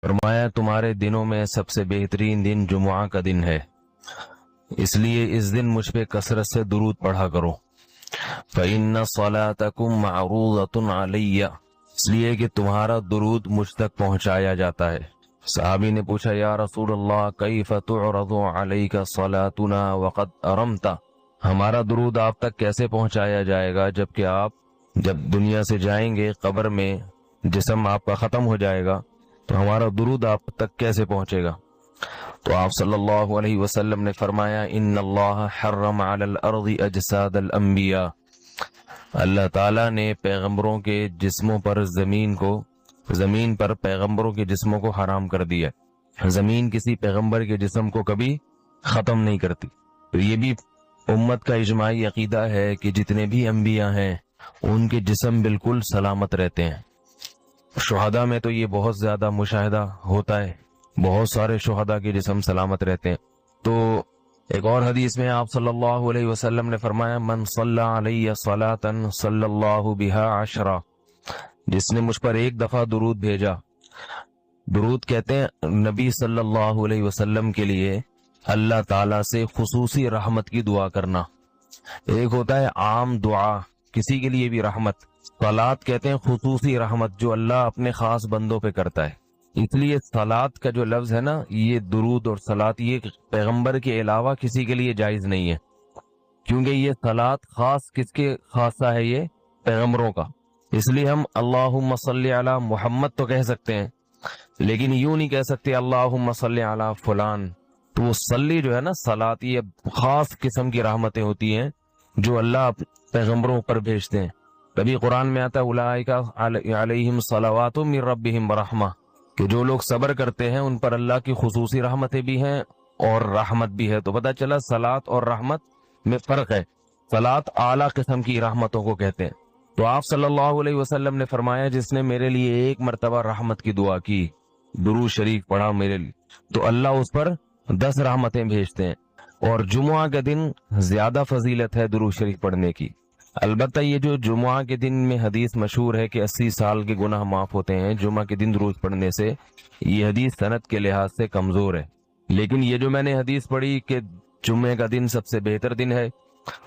فرمایا تمہارے دنوں میں سب سے بہترین دن جمعہ کا دن ہے، اس لیے اس دن مجھ پہ کثرت سے درود پڑھا کرو۔ فَإِنَّ صَلَاتَكُمْ مَعْرُوضَةٌ عَلَيَّ، اس لیے کہ تمہارا درود مجھ تک پہنچایا جاتا ہے۔ صحابی نے پوچھا یا رسول اللہ کیف تعرض علیک صلاتنا وقد ارمت، ہمارا درود آپ تک کیسے پہنچایا جائے گا جبکہ آپ جب دنیا سے جائیں گے، قبر میں جسم آپ کا ختم ہو جائے گا، تو ہمارا درود آپ تک کیسے پہنچے گا؟ تو آپ صلی اللہ علیہ وسلم نے فرمایا ان اللہ حرم علی الارض اجساد الانبیاء، اللہ تعالیٰ نے پیغمبروں کے جسموں پر زمین پر پیغمبروں کے جسموں کو حرام کر دیا۔ زمین کسی پیغمبر کے جسم کو کبھی ختم نہیں کرتی۔ تو یہ بھی امت کا اجماعی عقیدہ ہے کہ جتنے بھی انبیاء ہیں ان کے جسم بالکل سلامت رہتے ہیں۔ شہداء میں تو یہ بہت زیادہ مشاہدہ ہوتا ہے، بہت سارے شہداء کے جسم سلامت رہتے ہیں۔ تو ایک اور حدیث میں آپ صلی اللہ علیہ وسلم نے فرمایا من صلی علی صلاة صلی اللہ بہا عشرہ، جس نے مجھ پر ایک دفعہ درود بھیجا۔ درود کہتے ہیں نبی صلی اللہ علیہ وسلم کے لیے اللہ تعالیٰ سے خصوصی رحمت کی دعا کرنا۔ ایک ہوتا ہے عام دعا، کسی کے لیے بھی رحمت، صلات کہتے ہیں خصوصی رحمت جو اللہ اپنے خاص بندوں پہ کرتا ہے۔ اس لیے صلات کا جو لفظ ہے نا، یہ درود اور صلات یہ پیغمبر کے علاوہ کسی کے لیے جائز نہیں ہے، کیونکہ یہ صلات خاص کس کے خاصہ ہے؟ یہ پیغمبروں کا۔ اس لیے ہم اللہم صلی علی محمد تو کہہ سکتے ہیں، لیکن یوں نہیں کہہ سکتے اللہم صلی علی فلان۔ تو وہ صلی جو ہے نا، صلات یہ خاص قسم کی رحمتیں ہوتی ہیں جو اللہ پیغمبروں پر بھیجتے ہیں۔ کبھی قرآن میں آتا ہے اولئک علیہم صلوات من ربہم ورحمہ، کہ جو لوگ صبر کرتے ہیں ان پر اللہ کی خصوصی رحمتیں بھی ہیں اور رحمت بھی ہے۔ تو پتہ چلا صلات اور رحمت میں فرق ہے۔ صلات اعلیٰ قسم کی رحمتوں کو کہتے ہیں۔ تو آپ صلی اللہ علیہ وسلم نے فرمایا جس نے میرے لیے ایک مرتبہ رحمت کی دعا کی، درود شریف پڑھا میرے لیے، تو اللہ اس پر 10 رحمتیں بھیجتے ہیں۔ اور جمعہ کے دن زیادہ فضیلت ہے درود شریف پڑھنے کی۔ البتہ یہ جو جمعہ کے دن میں حدیث مشہور ہے کہ 80 سال کے گناہ معاف ہوتے ہیں جمعہ کے دن درود پڑھنے سے، یہ حدیث سند کے لحاظ سے کمزور ہے۔ لیکن یہ جو میں نے حدیث پڑھی کہ جمعہ کا دن سب سے بہتر دن ہے،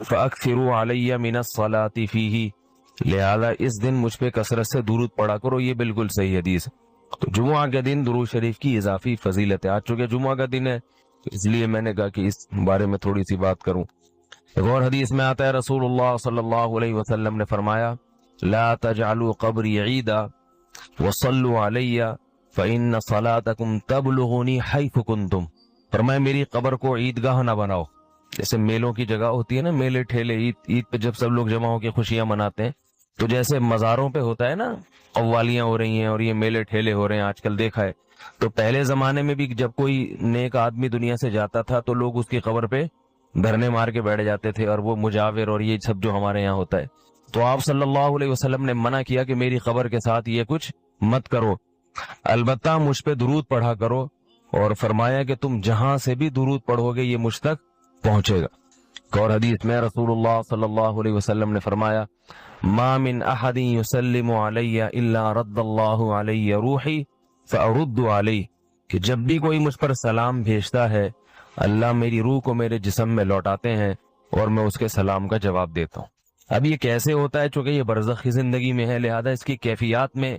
فَأَكْثِرُوا عَلَيَّ مِنَ الصَّلَاةِ فِيهِ، لہذا اس دن مجھ پہ کثرت سے درود پڑھا کرو، یہ بالکل صحیح حدیث ہے۔ تو جمعہ کے دن درود شریف کی اضافی فضیلت ہے۔ آج چونکہ جمعہ کا دن ہے اس لیے میں نے کہا کہ اس بارے میں تھوڑی سی بات کروں۔ ایک اور حدیث میں آتا ہے رسول اللہ صلی اللہ علیہ وسلم نے فرمایا لا تجعلوا قبری عیدا وصلوا علی فإن صلاتکم تبلغنی حیث کنتم، فرمایا میری قبر کو عیدگاہ نہ بناؤ۔ جیسے میلوں کی جگہ ہوتی ہے نا، میلے ٹھیلے، عید پہ جب سب لوگ جمع ہو کے خوشیاں مناتے ہیں، تو جیسے مزاروں پہ ہوتا ہے نا، قوالیاں ہو رہی ہیں اور یہ میلے ٹھیلے ہو رہے ہیں آج کل دیکھا ہے۔ تو پہلے زمانے میں بھی جب کوئی نیک آدمی دنیا سے جاتا تھا تو لوگ اس کی قبر پہ دھرنے مار کے بیٹھ جاتے تھے، اور وہ مجاور اور یہ سب جو ہمارے یہاں ہوتا ہے۔ تو آپ صلی اللہ علیہ وسلم نے منع کیا کہ میری قبر کے ساتھ یہ کچھ مت کرو، البتہ مجھ پہ درود پڑھا کرو، اور فرمایا کہ تم جہاں سے بھی درود پڑھو گے یہ مجھ تک پہنچے گا۔ اور حدیث میں رسول اللہ صلی اللہ علیہ وسلم نے فرمایا ما من احد یسلم علی الا رد اللہ علی روحی فارد علی، کہ جب بھی کوئی مجھ پر سلام بھیجتا ہے اللہ میری روح کو میرے جسم میں لوٹاتے ہیں اور میں اس کے سلام کا جواب دیتا ہوں۔ اب یہ کیسے ہوتا ہے؟ چونکہ یہ برزخی زندگی میں ہے، لہذا اس کی کیفیات میں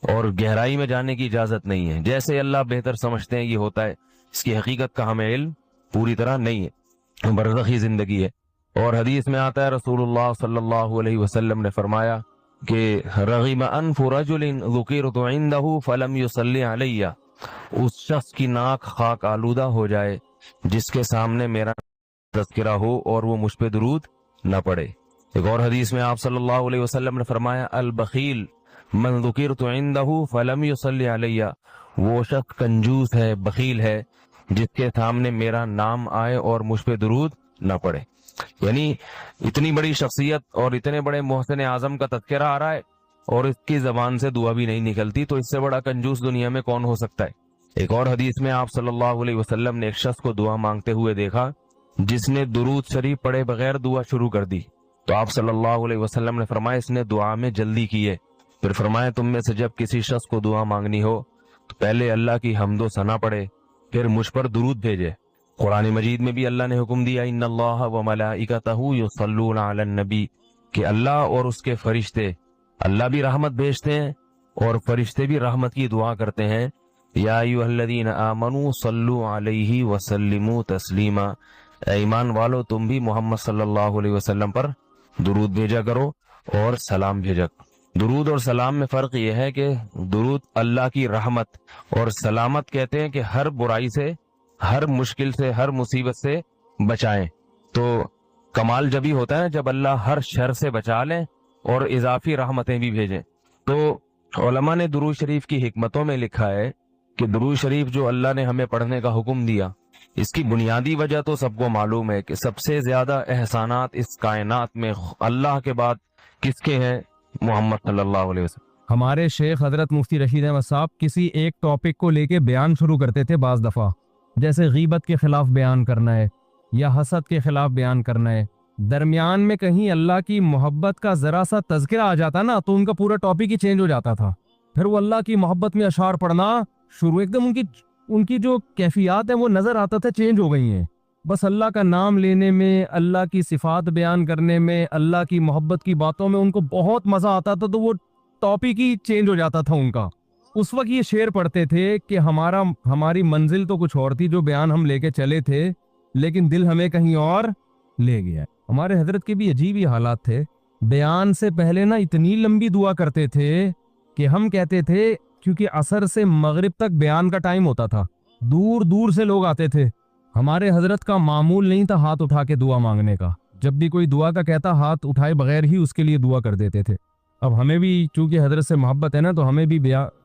اور گہرائی میں جانے کی اجازت نہیں ہے۔ جیسے اللہ بہتر سمجھتے ہیں یہ ہوتا ہے، اس کی حقیقت کا ہمیں علم پوری طرح نہیں ہے، برزخی زندگی ہے۔ اور حدیث میں آتا ہے رسول اللہ صلی اللہ علیہ وسلم نے فرمایا کہ رغم انف رجل ذکرت عنده فلم يصلی علی، اس شخص کی ناک خاک آلودہ ہو جائے جس کے سامنے میرا تذکرہ ہو اور وہ مجھ پہ درود نہ پڑے۔ ایک اور حدیث میں آپ صلی اللہ علیہ وسلم نے فرمایا البخیل من ذکرت عنده فلم يصلی علی، وہ شخص کنجوس ہے، بخیل ہے جس کے سامنے میرا نام آئے اور مجھ پہ درود نہ پڑے۔ یعنی اتنی بڑی شخصیت اور اتنے بڑے محسن اعظم کا تذکرہ آ رہا ہے اور اس کی زبان سے دعا بھی نہیں نکلتی، تو اس سے بڑا کنجوس دنیا میں کون ہو سکتا ہے؟ ایک اور حدیث میں آپ صلی اللہ علیہ وسلم نے ایک شخص کو دعا مانگتے ہوئے دیکھا جس نے درود شریف پڑھے بغیر دعا شروع کر دی، تو آپ صلی اللہ علیہ وسلم نے فرمایا اس نے دعا میں جلدی کی ہے۔ پھر فرمایا تم میں سے جب کسی شخص کو دعا مانگنی ہو تو پہلے اللہ کی حمد و ثنا پڑھے، پھر مجھ پر درود بھیجے۔ قرآن مجید میں بھی اللہ نے حکم دیا ان اللہ و ملائکتہ یصلون علی النبی، کہ اللہ اور اس کے فرشتے، اللہ بھی رحمت بھیجتے ہیں اور فرشتے بھی رحمت کی دعا کرتے ہیں۔ یا ایھا الذین آمنوا صلوا علیہ وسلموا تسلیما، اے ایمان والو تم بھی محمد صلی اللہ علیہ وسلم پر درود بھیجا کرو اور سلام بھیجا کرو۔ درود اور سلام میں فرق یہ ہے کہ درود اللہ کی رحمت، اور سلامت کہتے ہیں کہ ہر برائی سے، ہر مشکل سے، ہر مصیبت سے بچائیں۔ تو کمال جبھی ہوتا ہے جب اللہ ہر شر سے بچا لیں اور اضافی رحمتیں بھی بھیجیں۔ تو علماء نے درود شریف کی حکمتوں میں لکھا ہے کہ درود شریف جو اللہ نے ہمیں پڑھنے کا حکم دیا، اس کی بنیادی وجہ تو سب کو معلوم ہے کہ سب سے زیادہ احسانات اس کائنات میں اللہ کے بعد کس کے ہیں؟ محمد صلی اللہ علیہ وسلم۔ ہمارے شیخ حضرت مفتی رشید احمد صاحب کسی ایک ٹاپک کو لے کے بیان شروع کرتے تھے بعض دفعہ، جیسے غیبت کے خلاف بیان کرنا ہے یا حسد کے خلاف بیان کرنا ہے، درمیان میں کہیں اللہ کی محبت کا ذرا سا تذکرہ آ جاتا نا تو ان کا پورا ٹاپک ہی چینج ہو جاتا تھا۔ پھر وہ اللہ کی محبت میں اشعار پڑھنا شروع، ایک دم ان کی جو کیفیات ہیں وہ نظر آتا تھا چینج ہو گئی ہیں۔ بس اللہ کا نام لینے میں، اللہ کی صفات بیان کرنے میں، اللہ کی محبت کی باتوں میں ان کو بہت مزہ آتا تھا، تو وہ ٹاپک ہی چینج ہو جاتا تھا ان کا۔ اس وقت یہ شعر پڑھتے تھے کہ ہماری منزل تو کچھ اور تھی جو بیان ہم لے کے چلے تھے، لیکن دل ہمیں کہیں اور لے گیا۔ ہمارے حضرت کے بھی عجیب ہی حالات تھے، بیان سے پہلے نا اتنی لمبی دعا کرتے تھے کہ ہم کہتے تھے، کیونکہ عصر سے مغرب تک بیان کا ٹائم ہوتا تھا، دور دور سے لوگ آتے تھے۔ ہمارے حضرت کا معمول نہیں تھا ہاتھ اٹھا کے دعا مانگنے کا، جب بھی کوئی دعا کا کہتا ہاتھ اٹھائے بغیر ہی اس کے لیے دعا کر دیتے تھے۔ اب ہمیں بھی چونکہ حضرت سے محبت ہے نا، تو ہمیں بھی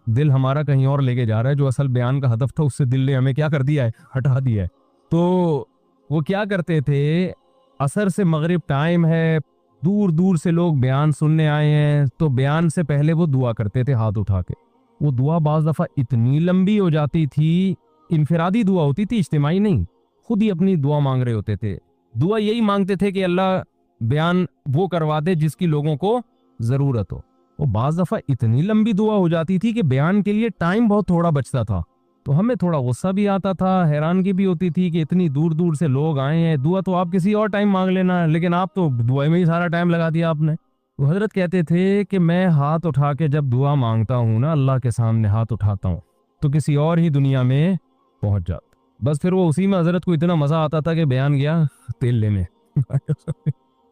دل ہمارا کہیں اور لے کے جا رہا ہے، جو اصل بیان کا ہدف تھا اس سے دل نے ہمیں کیا کر دیا ہے، ہٹا دیا ہے۔ تو وہ کیا کرتے تھے، عصر سے مغرب ٹائم ہے، دور دور سے لوگ بیان سننے آئے ہیں، تو بیان سے پہلے وہ دعا کرتے تھے ہاتھ اٹھا کے۔ وہ دعا بعض دفعہ اتنی لمبی ہو جاتی تھی، انفرادی دعا ہوتی تھی، اجتماعی نہیں، خود ہی اپنی دعا مانگ رہے ہوتے تھے۔ دعا یہی مانگتے تھے کہ اللہ بیان وہ کروا دے جس کی لوگوں کو ضرورت ہو۔ وہ بعض دفعہ اتنی لمبی دعا ہو جاتی تھی کہ بیان کے لیے ٹائم بہت تھوڑا بچتا تھا، تو ہمیں تھوڑا غصہ بھی آتا تھا، حیرانگی بھی ہوتی تھی کہ اتنی دور دور سے لوگ آئے ہیں، دعا تو آپ کسی اور ٹائم مانگ لینا، لیکن آپ تو دعا میں ہی سارا ٹائم لگا دیا آپ نے۔ تو حضرت کہتے تھے کہ میں ہاتھ اٹھا کے جب دعا مانگتا ہوں نا، اللہ کے سامنے ہاتھ اٹھاتا ہوں تو کسی اور ہی دنیا میں پہنچ جاتا۔ بس پھر وہ اسی میں حضرت کو اتنا مزہ آتا تھا کہ بیان گیا تیل لینے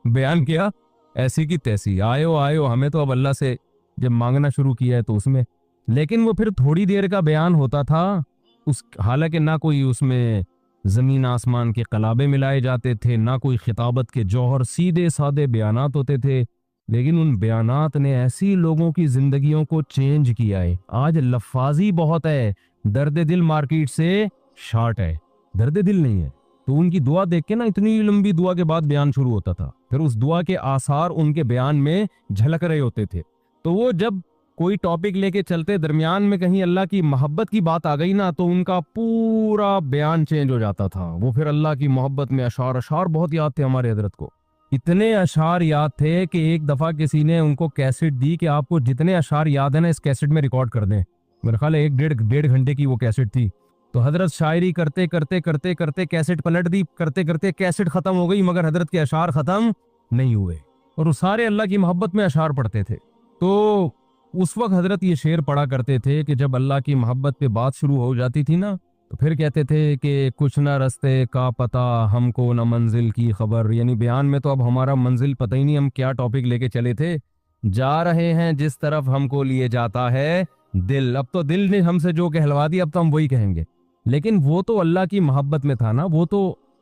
بیان کیا ایسی کی تیسی، آئے ہمیں تو اب اللہ سے جب مانگنا شروع کیا ہے تو اس میں، لیکن وہ پھر تھوڑی دیر کا بیان ہوتا تھا، حالانکہ نہ کوئی اس میں زمین آسمان کے قلابے ملائے جاتے تھے، نہ کوئی خطابت کے جوہر، سیدھے سادے بیانات ہوتے تھے، لیکن ان بیانات نے ایسی لوگوں کی زندگیوں کو چینج کیا ہے۔ آج لفاظی بہت ہے، درد دل مارکیٹ سے شارٹ ہے، درد دل نہیں ہے۔ تو ان کی دعا دیکھ کے نا، اتنی لمبی دعا کے بعد بیان شروع ہوتا تھا، پھر اس دعا کے آثار ان کے بیان میں جھلک رہے ہوتے تھے۔ تو وہ جب کوئی ٹاپک لے کے چلتے، درمیان میں کہیں اللہ کی محبت کی بات آ گئی نا، تو ان کا پورا بیان چینج ہو جاتا تھا۔ وہ پھر اللہ کی محبت میں اشعار بہت یاد تھے ہمارے حضرت کو، اتنے اشعار یاد تھے کہ ایک دفعہ کسی نے ان کو کیسٹ دی کہ آپ کو جتنے اشعار یاد ہیں نا اس کیسٹ میں ریکارڈ کر دیں۔ میرے خیال ہے 1.5 گھنٹے کی وہ کیسٹ تھی۔ تو حضرت شاعری کرتے کرتے کیسٹ پلٹ دی، کرتے کیسٹ ختم ہو گئی، مگر حضرت کے اشعار ختم نہیں ہوئے، اور وہ سارے اللہ کی محبت میں اشعار پڑھتے تھے۔ تو اس وقت حضرت یہ شعر پڑھا کرتے تھے کہ جب اللہ کی محبت پہ بات شروع ہو جاتی تھی نا، تو پھر کہتے تھے کہ کچھ نہ رستے کا پتہ ہم کو نہ منزل کی خبر، یعنی بیان میں تو اب ہمارا منزل پتہ ہی نہیں، ہم کیا ٹاپک لے کے چلے تھے، جا رہے ہیں جس طرف ہم کو لیے جاتا ہے دل، اب تو دل نے ہم سے جو کہلوا دی اب تو ہم وہی کہیں گے۔ لیکن وہ تو اللہ کی محبت میں تھا نا، وہ تو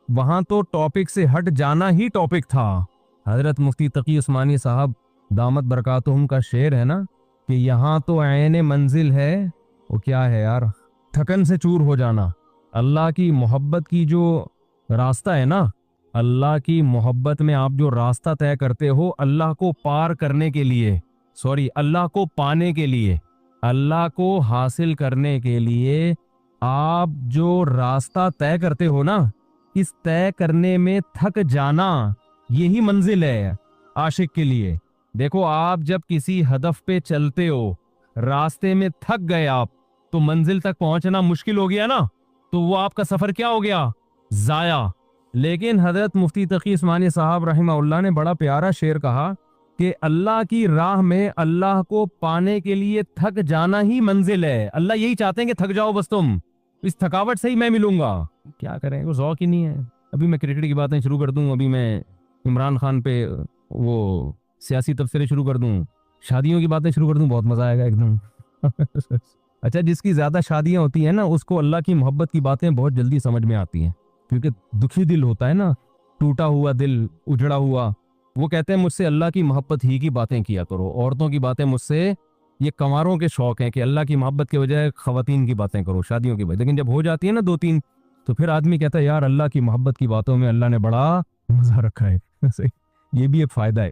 وہاں تو ٹاپک سے ہٹ جانا ہی ٹاپک تھا۔ حضرت مفتی تقی عثمانی صاحب دامت برکاتہم کا شعر ہے نا کہ یہاں تو عین منزل ہے، وہ کیا ہے یار، تھکن سے چور ہو جانا۔ اللہ کی محبت کی جو راستہ ہے نا، اللہ کی محبت میں آپ جو راستہ طے کرتے ہو اللہ کو پار کرنے کے لیے، اللہ کو پانے کے لیے، اللہ کو حاصل کرنے کے لیے آپ جو راستہ طے کرتے ہو نا، اس طے کرنے میں تھک جانا یہی منزل ہے عاشق کے لیے۔ دیکھو آپ جب کسی ہدف پہ چلتے ہو، راستے میں تھک گئے آپ، تو منزل تک پہنچنا مشکل ہو گیا نا, تو وہ آپ کا سفر کیا ہو گیا, ضائع. لیکن حضرت مفتی تقی عثمانی صاحب رحمہ اللہ نے بڑا پیارا شعر کہا کہ اللہ کی راہ میں اللہ کو پانے کے لیے تھک جانا ہی منزل ہے. اللہ یہی چاہتے ہیں کہ تھک جاؤ بس, تم اس تھکاوٹ سے ہی میں ملوں گا. کیا کریں, وہ ذوق ہی نہیں ہے. ابھی میں کرکٹ کی باتیں شروع کر دوں, ابھی میں عمران خان پہ وہ سیاسی تبصرے شروع کر دوں, شادیوں کی باتیں شروع کر دوں, بہت مزہ آئے گا ایک دم. اچھا, جس کی زیادہ شادیاں ہوتی ہیں نا, اس کو اللہ کی محبت کی باتیں بہت جلدی سمجھ میں آتی ہیں, کیونکہ دکھی دل ہوتا ہے نا, ٹوٹا ہوا دل, اجڑا ہوا. وہ کہتے ہیں مجھ سے اللہ کی محبت ہی کی باتیں کیا کرو, عورتوں کی باتیں مجھ سے, یہ کنواروں کے شوق ہیں کہ اللہ کی محبت کے بجائے خواتین کی باتیں کرو, شادیوں کی باتیں. لیکن جب ہو جاتی ہے نا 2-3, تو پھر آدمی کہتا ہے یار اللہ کی محبت کی باتوں میں اللہ نے بڑا مزہ رکھا ہے. یہ بھی ایک فائدہ ہے.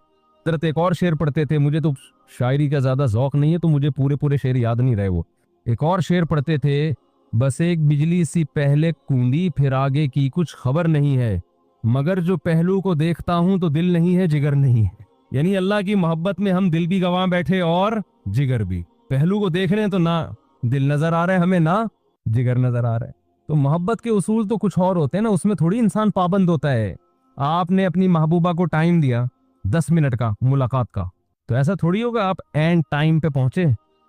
حضرت ایک اور شعر پڑھتے تھے, مجھے تو شاعری کا زیادہ ذوق نہیں ہے تو مجھے پورے شعر یاد نہیں رہے. وہ ایک اور شعر پڑھتے تھے, بس ایک بجلی سی پہلے کوندی, پھر آگے کی کچھ خبر نہیں ہے, مگر جو پہلو کو دیکھتا ہوں تو دل نہیں ہے جگر نہیں ہے. یعنی اللہ کی محبت میں ہم دل بھی گواہ بیٹھے اور جگر بھی. پہلو کو دیکھ رہے ہیں تو نہ دل نظر آ رہا ہے ہمیں, نہ جگر نظر آ رہا ہے. تو محبت کے اصول تو کچھ اور ہوتے ہیں نا, اس میں تھوڑی انسان پابند ہوتا ہے. آپ نے اپنی محبوبہ کو ٹائم دیا 10 منٹ کا ملاقات کا, تو ایسا تھوڑی ہوگا آپ اینڈ ٹائم پہ پہنچے,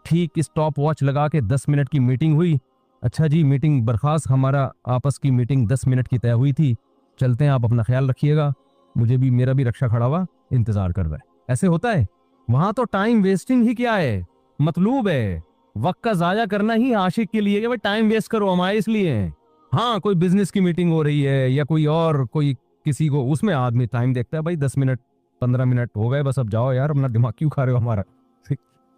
ٹھیک اسٹاپ واچ لگا کے 10 منٹ کی میٹنگ ہوئی, اچھا جی میٹنگ برخاست, ہمارا آپس کی میٹنگ 10 منٹ کی طے ہوئی تھی, چلتے ہیں, آپ اپنا خیال رکھیے گا, مجھے بھی, میرا بھی رکشا کھڑا ہوا انتظار کر رہا ہے. ایسے ہوتا ہے وہاں؟ تو ٹائم ویسٹنگ ہی کیا ہے, مطلوب ہے وقت کا ضائع کرنا ہی عاشق کے لیے, کہ بھائی ٹائم ویسٹ کرو, ہمارے اس لیے ہیں. ہاں کوئی بزنس کی میٹنگ ہو رہی ہے یا کوئی اور کوئی کسی کو, اس میں آدمی ٹائم دیکھتا ہے, بھائی 10 منٹ 15 منٹ ہو گئے, بس اب جاؤ یار, اپنا دماغ کیوں کھا رہے ہو ہمارا.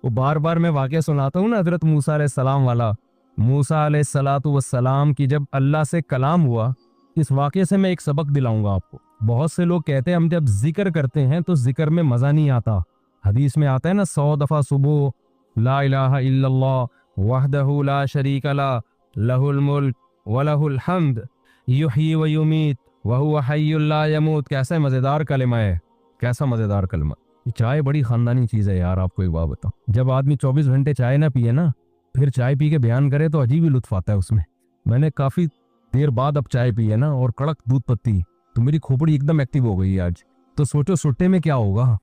وہ بار بار میں واقعہ سناتا ہوں نا حضرت موسیٰ علیہ السلام والا. موسیٰ علیہ السلام کی جب اللہ سے کلام ہوا, اس واقعے سے میں ایک سبق دلاؤں گا آپ کو. بہت سے لوگ کہتے ہیں ہم جب ذکر کرتے ہیں تو ذکر میں مزہ نہیں آتا. حدیث میں آتا ہے نا 100 دفعہ صبح لا الہ الا اللہ وحدہ لا شریک لہ لہ الملک ولہ الحمد یحیی و یمیت وہو حی لا یموت. کیسا مزیدار کلمہ ہے, کیسا مزیدار کلمہ. یہ چائے بڑی خاندانی چیز ہے یار. آپ کو ایک بات بتاؤں, جب آدمی 24 گھنٹے چائے نہ پیے نا, پھر چائے پی کے بیان کرے تو عجیب ہی لطف آتا ہے اس میں. میں نے کافی دیر بعد اب چائے پی ہے نا, اور کڑک دودھ پتی, تو میری کھوپڑی ایک دم ایکٹیو ہو گئی آج. تو سوچو سٹے میں کیا ہوگا.